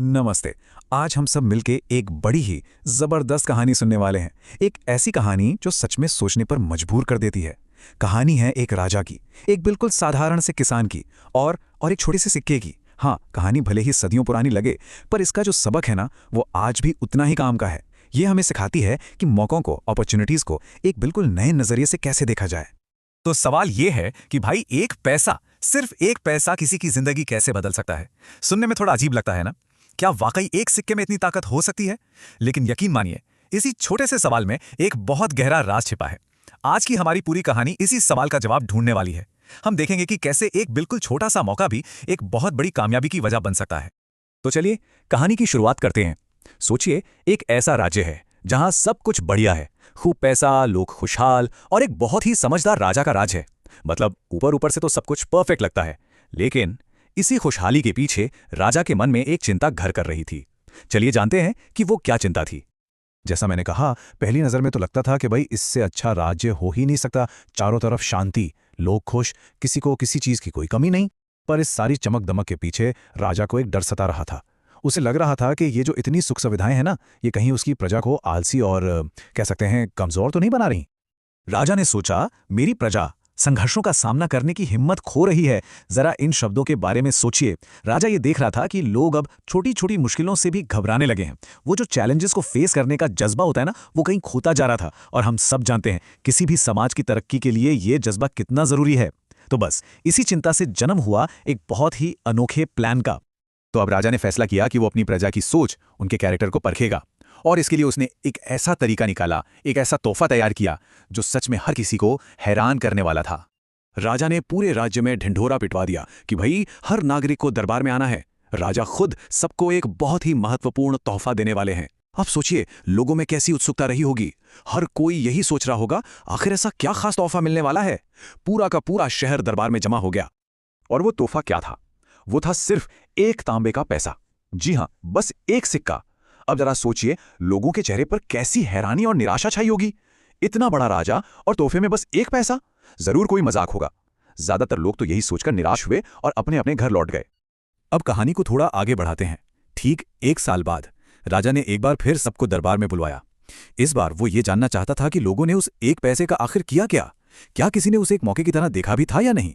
नमस्ते। आज हम सब मिलके एक बड़ी ही जबरदस्त कहानी सुनने वाले हैं। एक ऐसी कहानी जो सच में सोचने पर मजबूर कर देती है। कहानी है एक राजा की, एक बिल्कुल साधारण से किसान की और एक छोटे से सिक्के की। हाँ, कहानी भले ही सदियों पुरानी लगे, पर इसका जो सबक है ना, वो आज भी उतना ही काम का है। ये हमें सिखाती है कि मौकों को, अपॉर्चुनिटीज को एक बिल्कुल नए नजरिए से कैसे देखा जाए। तो सवाल ये है कि भाई एक पैसा, सिर्फ एक पैसा किसी की जिंदगी कैसे बदल सकता है। सुनने में थोड़ा अजीब लगता है ना? क्या वाकई एक सिक्के में इतनी ताकत हो सकती है? लेकिन यकीन मानिए, इसी छोटे से सवाल में एक बहुत गहरा राज छिपा है। आज की हमारी पूरी कहानी इसी सवाल का जवाब ढूंढने वाली है। हम देखेंगे कि कैसे एक बिल्कुल छोटा सा मौका भी एक बहुत बड़ी कामयाबी की वजह बन सकता है। तो चलिए कहानी की शुरुआत करते हैं। सोचिए, एक ऐसा राज्य है जहां सब कुछ बढ़िया है। खूब पैसा, लोग खुशहाल और एक बहुत ही समझदार राजा का राज है। मतलब ऊपर ऊपर से तो सब कुछ परफेक्ट लगता है, लेकिन इसी खुशहाली के पीछे राजा के मन में एक चिंता घर कर रही थी। चलिए जानते हैं कि वो क्या चिंता थी। जैसा मैंने कहा, पहली नजर में तो लगता था कि भाई इससे अच्छा राज्य हो ही नहीं सकता। चारों तरफ शांति, लोग खुश, किसी को किसी चीज की कोई कमी नहीं। पर इस सारी चमक दमक के पीछे राजा को एक डर सता रहा था। उसे लग रहा था कि ये जो इतनी सुख सुविधाएं हैं ना, ये कहीं उसकी प्रजा को आलसी और कह सकते हैं कमजोर तो नहीं बना रही। राजा ने सोचा, मेरी प्रजा संघर्षों का सामना करने की हिम्मत खो रही है। जरा इन शब्दों के बारे में सोचिए। राजा ये देख रहा था कि लोग अब छोटी छोटी मुश्किलों से भी घबराने लगे हैं। वो जो चैलेंजेस को फेस करने का जज्बा होता है ना, वो कहीं खोता जा रहा था। और हम सब जानते हैं किसी भी समाज की तरक्की के लिए ये जज्बा कितना जरूरी है। तो बस इसी चिंता से जन्म हुआ एक बहुत ही अनोखे प्लान का। तो अब राजा ने फैसला किया कि वो अपनी प्रजा की सोच, उनके कैरेक्टर को परखेगा। और इसके लिए उसने एक ऐसा तरीका निकाला, एक ऐसा तोहफा तैयार किया जो सच में हर किसी को हैरान करने वाला था। राजा ने पूरे राज्य में ढिंढोरा पिटवा दिया कि भाई हर नागरिक को दरबार में आना है। राजा खुद सबको एक बहुत ही महत्वपूर्ण तोहफा देने वाले हैं। अब सोचिए, लोगों में कैसी उत्सुकता रही होगी। हर कोई यही सोच रहा होगा, आखिर ऐसा क्या खास तोहफा मिलने वाला है। पूरा का पूरा शहर दरबार में जमा हो गया। और वो तोहफा क्या था? वो था सिर्फ एक तांबे का पैसा। जी हां, बस एक सिक्का। अब जरा सोचिए, लोगों के चेहरे पर कैसी हैरानी और निराशा छाई होगी। इतना बड़ा राजा और तोहफे में बस एक पैसा। जरूर कोई मजाक होगा। ज्यादातर लोग तो यही सोचकर निराश हुए और अपने अपने घर लौट गए। अब कहानी को थोड़ा आगे बढ़ाते हैं। ठीक 1 साल बाद राजा ने एक बार फिर सबको दरबार में बुलवाया। इस बार वो ये जानना चाहता था कि लोगों ने उस एक पैसे का आखिर किया क्या। क्या किसी ने उसे एक मौके की तरह देखा भी था या नहीं।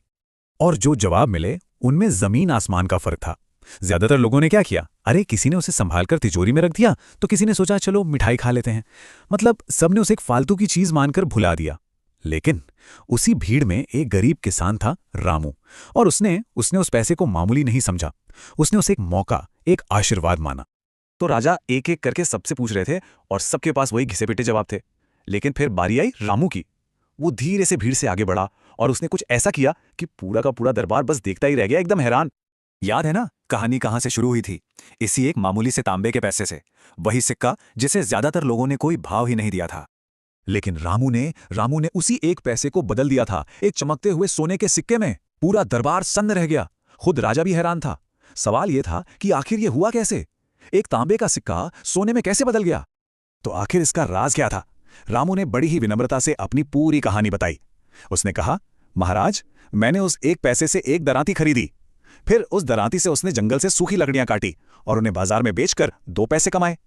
और जो जवाब मिले, उनमें जमीन आसमान का फर्क था। ज्यादातर लोगों ने क्या किया, अरे किसी ने उसे संभालकर तिजोरी में रख दिया, तो किसी ने सोचा चलो मिठाई खा लेते हैं। मतलब सबने उसे एक फालतू की चीज मानकर भुला दिया। लेकिन उसी भीड़ में एक गरीब किसान था, रामू। और उसने उस पैसे को मामूली नहीं समझा। उसने उसे एक मौका, एक आशीर्वाद माना। तो राजा एक एक करके सबसे पूछ रहे थे और सबके पास वही घिसे पिटे जवाब थे। लेकिन फिर बारी आई रामू की। वो धीरे से भीड़ से आगे बढ़ा और उसने कुछ ऐसा किया कि पूरा का पूरा दरबार बस देखता ही रह गया, एकदम हैरान। याद है ना कहानी कहां से शुरू हुई थी? इसी एक मामूली से तांबे के पैसे से। वही सिक्का जिसे ज्यादातर लोगों ने कोई भाव ही नहीं दिया था। लेकिन रामू ने उसी एक पैसे को बदल दिया था, एक चमकते हुए सोने के सिक्के में। पूरा दरबार सन्न रह गया। खुद राजा भी हैरान था। सवाल यह था कि आखिर यह हुआ कैसे? एक तांबे का सिक्का सोने में कैसे बदल गया? तो आखिर इसका राज क्या था? रामू ने बड़ी ही विनम्रता से अपनी पूरी कहानी बताई। उसने कहा, महाराज, मैंने उस एक पैसे से एक दरांती खरीदी। फिर उस दरांती से उसने जंगल से सूखी लकड़ियां काटी और उन्हें बाजार में बेचकर 2 पैसे कमाए।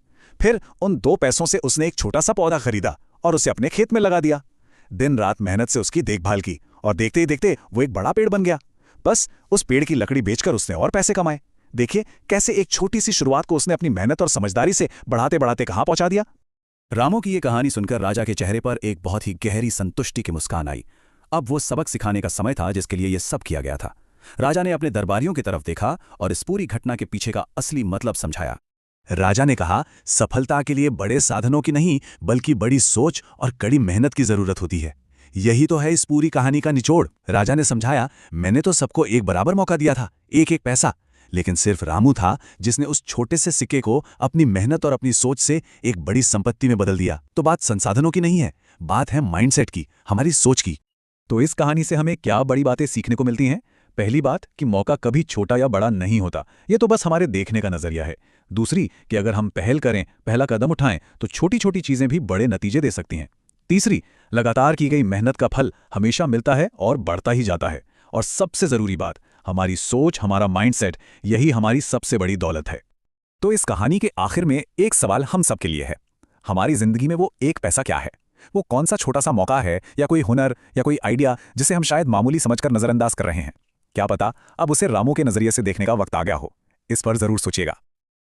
फिर उन 2 पैसों से उसने एक छोटा सा पौधा खरीदा और उसे अपने खेत में लगा दिया। दिन रात मेहनत से उसकी देखभाल की और देखते ही देखते वो एक बड़ा पेड़ बन गया। बस उस पेड़ की लकड़ी बेचकर उसने और पैसे कमाए। देखिए कैसे एक छोटी सी शुरुआत को उसने अपनी मेहनत और समझदारी से बढ़ाते बढ़ाते कहां पहुंचा दिया। रामू की ये कहानी सुनकर राजा के चेहरे पर एक बहुत ही गहरी संतुष्टि की मुस्कान आई। अब वो सबक सिखाने का समय था जिसके लिए ये सब किया गया था। राजा ने अपने दरबारियों की तरफ देखा और इस पूरी घटना के पीछे का असली मतलब समझाया। राजा ने कहा, सफलता के लिए बड़े साधनों की नहीं, बल्कि बड़ी सोच और कड़ी मेहनत की जरूरत होती है। यही तो है इस पूरी कहानी का निचोड़। राजा ने समझाया, मैंने तो सबको एक बराबर मौका दिया था, एक एक पैसा। लेकिन सिर्फ रामू था जिसने उस छोटे से सिक्के को अपनी मेहनत और अपनी सोच से एक बड़ी संपत्ति में बदल दिया। तो बात संसाधनों की नहीं है, बात है माइंडसेट की, हमारी सोच की। तो इस कहानी से हमें क्या बड़ी बातें सीखने को मिलती हैं? पहली बात कि मौका कभी छोटा या बड़ा नहीं होता, ये तो बस हमारे देखने का नजरिया है। दूसरी कि अगर हम पहल करें, पहला कदम उठाएं, तो छोटी छोटी चीजें भी बड़े नतीजे दे सकती हैं। तीसरी, लगातार की गई मेहनत का फल हमेशा मिलता है और बढ़ता ही जाता है। और सबसे जरूरी बात, हमारी सोच, हमारा माइंडसेट, यही हमारी सबसे बड़ी दौलत है। तो इस कहानी के आखिर में एक सवाल हम सब के लिए है। हमारी जिंदगी में वो एक पैसा क्या है? वो कौन सा छोटा सा मौका है, या कोई हुनर, या कोई आइडिया जिसे हम शायद मामूली समझकर नजरअंदाज कर रहे हैं? क्या पता अब उसे रामू के नजरिए से देखने का वक्त आ गया हो। इस पर जरूर सोचिएगा।